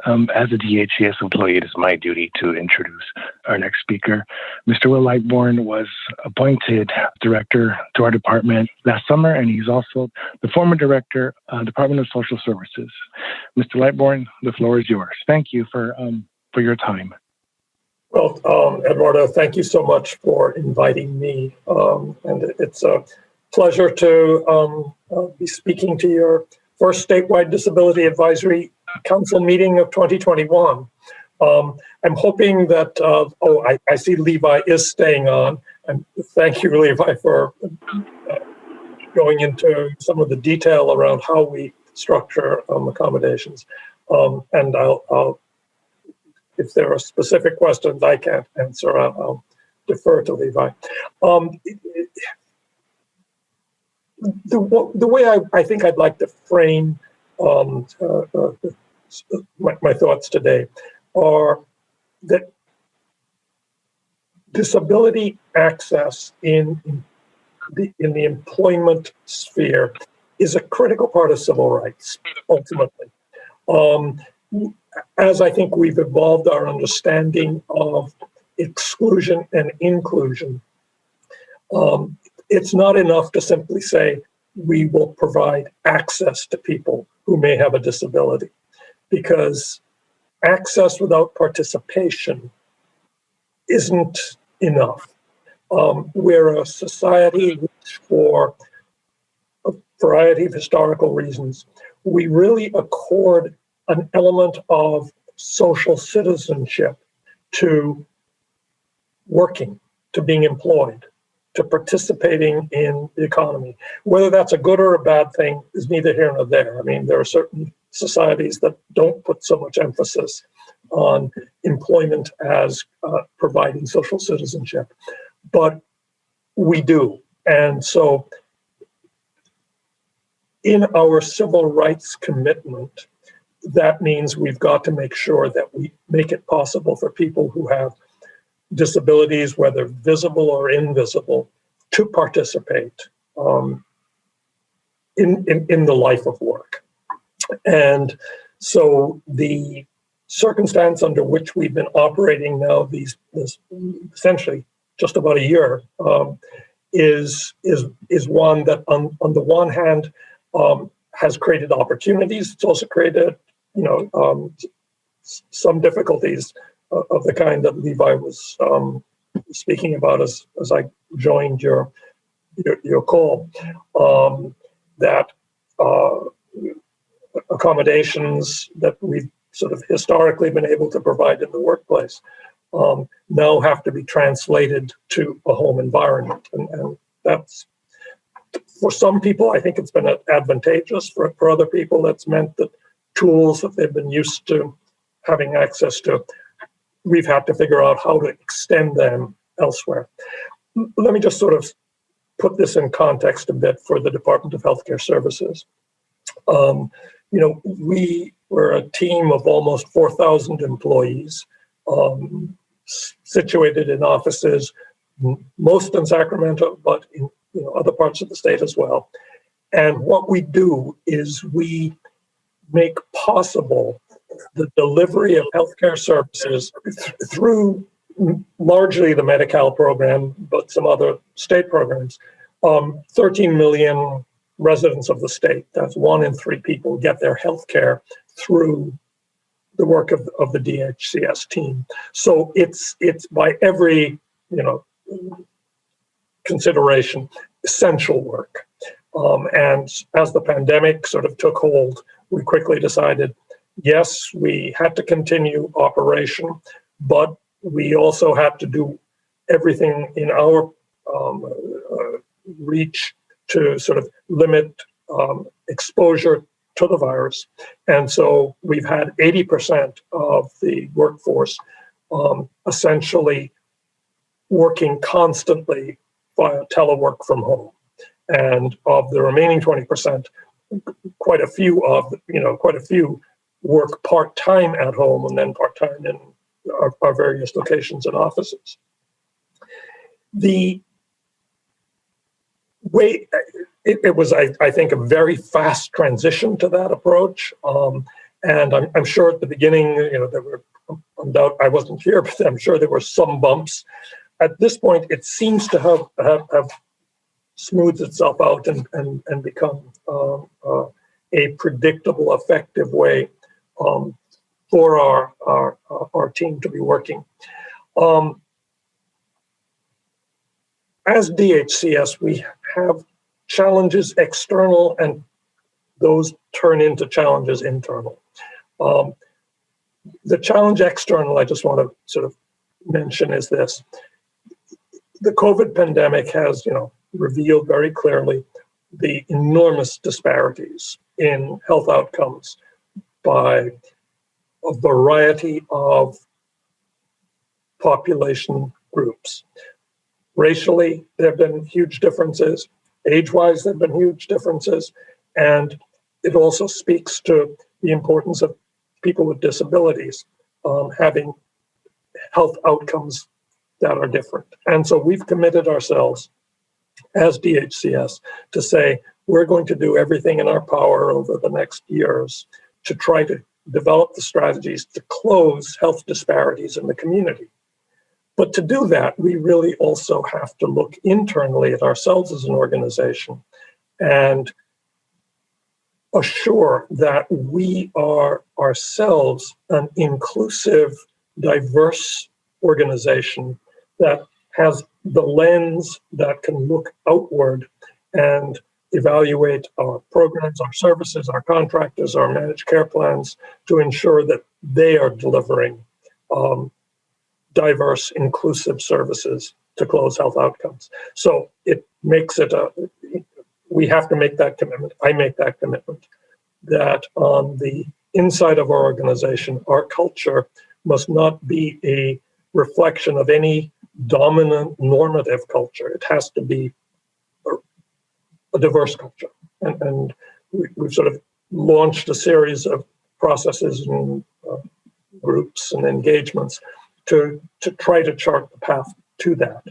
As a DHCS employee, it is my duty to introduce our next speaker. Mr. Will Lightbourne was appointed director to our department last summer, and he's also the former director, Department of Social Services. Mr. Lightbourne, the floor is yours. Thank you for your time. Well, Eduardo, thank you so much for inviting me. And it's a pleasure to be speaking to your first statewide Disability Advisory Council meeting of 2021. I'm hoping that, I see Levi is staying on. And thank you, Levi, for going into some of the detail around how we structure accommodations. And I'll if there are specific questions I can't answer, I'll defer to Levi. The way I think I'd like to frame my thoughts today are that disability access in the employment sphere is a critical part of civil rights, ultimately. As I think we've evolved our understanding of exclusion and inclusion, it's not enough to simply say we will provide access to people who may have a disability, because access without participation isn't enough. We're a society which, for a variety of historical reasons, we really accord an element of social citizenship to working, to being employed, to participating in the economy. Whether that's a good or a bad thing is neither here nor there. I mean, there are certain societies that don't put so much emphasis on employment as providing social citizenship, but we do. And so in our civil rights commitment, that means we've got to make sure that we make it possible for people who have disabilities, whether visible or invisible, to participate in the life of work. And so the circumstance under which we've been operating now, this essentially just about a year, is one that on the one hand has created opportunities. It's also created some difficulties of the kind that Levi was speaking about as I joined your call, that accommodations that we've sort of historically been able to provide in the workplace now have to be translated to a home environment. And that's, for some people, I think it's been advantageous. For other people, that's meant that tools that they've been used to having access to, we've had to figure out how to extend them elsewhere. Let me just sort of put this in context a bit for the Department of Healthcare Services. We were a team of almost 4,000 employees, situated in offices, most in Sacramento, but in other parts of the state as well. And what we do is we make possible the delivery of healthcare services through largely the Medi-Cal program, but some other state programs. 13 million residents of the state, that's 1 in 3 people, get their healthcare through the work of the DHCS team. So it's by every consideration essential work. And as the pandemic sort of took hold, we quickly decided, yes, we had to continue operation, but we also had to do everything in our reach to sort of limit exposure to the virus. And so we've had 80% of the workforce essentially working constantly via telework from home. And of the remaining 20%, quite a few work part-time at home and then part-time in our various locations and offices. The way it was, I think, a very fast transition to that approach. And I'm sure at the beginning, there were, I wasn't here, but I'm sure there were some bumps. At this point, it seems to have smoothed itself out and become a predictable, effective way for our team to be working. As DHCS, we have challenges external, and those turn into challenges internal. The challenge external, I just want to sort of mention, is this. The COVID pandemic has, revealed very clearly the enormous disparities in health outcomes by a variety of population groups. Racially, there have been huge differences. Age-wise, there have been huge differences. And it also speaks to the importance of people with disabilities having health outcomes that are different. And so we've committed ourselves as DHCS to say, we're going to do everything in our power over the next years to try to develop the strategies to close health disparities in the community. But to do that, we really also have to look internally at ourselves as an organization and assure that we are ourselves an inclusive, diverse organization that has the lens that can look outward and evaluate our programs, our services, our contractors, our managed care plans to ensure that they are delivering diverse, inclusive services to close health outcomes. So it makes it we have to make that commitment. I make that commitment that on the inside of our organization, our culture must not be a reflection of any dominant normative culture. It has to be a diverse culture. And we've sort of launched a series of processes and groups and engagements to try to chart the path to that.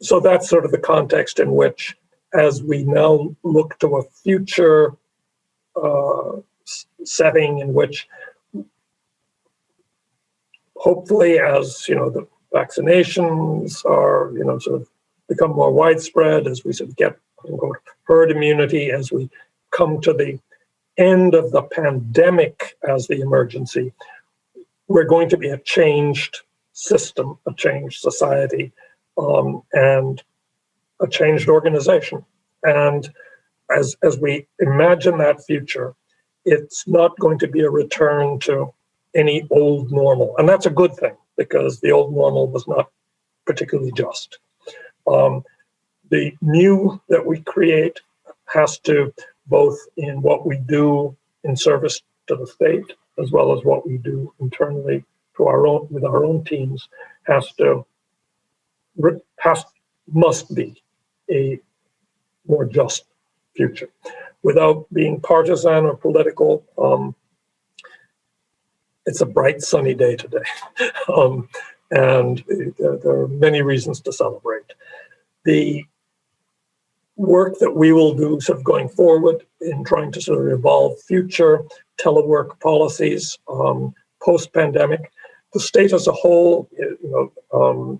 So that's sort of the context in which, as we now look to a future setting in which, hopefully, as the vaccinations are sort of become more widespread, as we sort of get herd immunity, as we come to the end of the pandemic as the emergency, we're going to be a changed system, a changed society, and a changed organization. And as we imagine that future, it's not going to be a return to any old normal. And that's a good thing, because the old normal was not particularly just. The new that we create has to, both in what we do in service to the state, as well as what we do internally to with our own teams, must be a more just future. Without being partisan or political, it's a bright, sunny day today. And there are many reasons to celebrate. The work that we will do sort of going forward in trying to sort of evolve future telework policies post-pandemic, the state as a whole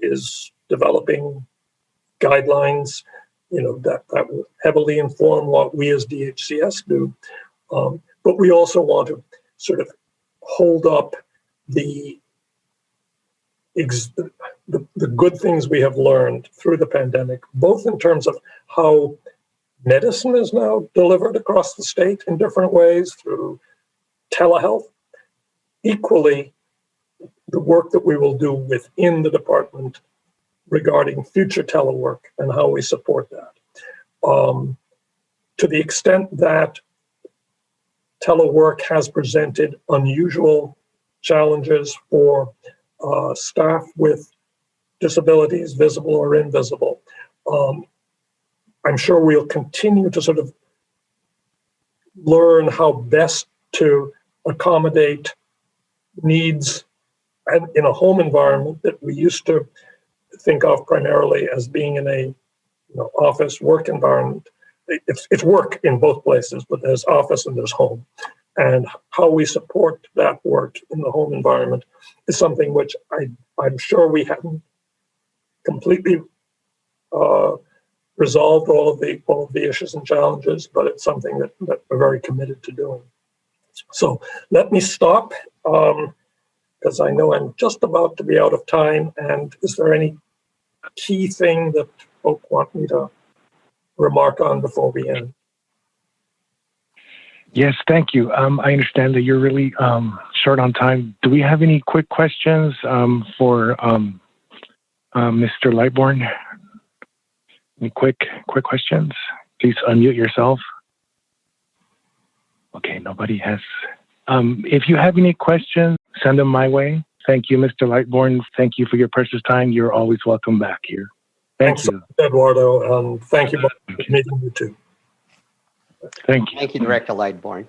is developing guidelines that will heavily inform what we as DHCS do. But we also want to sort of hold up the good things we have learned through the pandemic, both in terms of how medicine is now delivered across the state in different ways through telehealth. Equally, the work that we will do within the department regarding future telework and how we support that. To the extent that telework has presented unusual challenges for staff with disabilities, visible or invisible, I'm sure we'll continue to sort of learn how best to accommodate needs in a home environment that we used to think of primarily as being in a office work environment. it's work in both places, but there's office and there's home. And how we support that work in the home environment is something which I'm sure we haven't completely resolved all of the issues and challenges, but it's something that we're very committed to doing. So let me stop, because I know I'm just about to be out of time. And is there any key thing that folk want me to remark on before we end? Yes, thank you. I understand that you're really short on time. Do we have any quick questions for Mr. Lightbourne? Any quick questions? Please unmute yourself. Okay, nobody has. If you have any questions, send them my way. Thank you, Mr. Lightbourne. Thank you for your precious time. You're always welcome back here. Thanks you. Eduardo, and thank you for meeting you too. Thank you. Thank you, Director Lightbourne.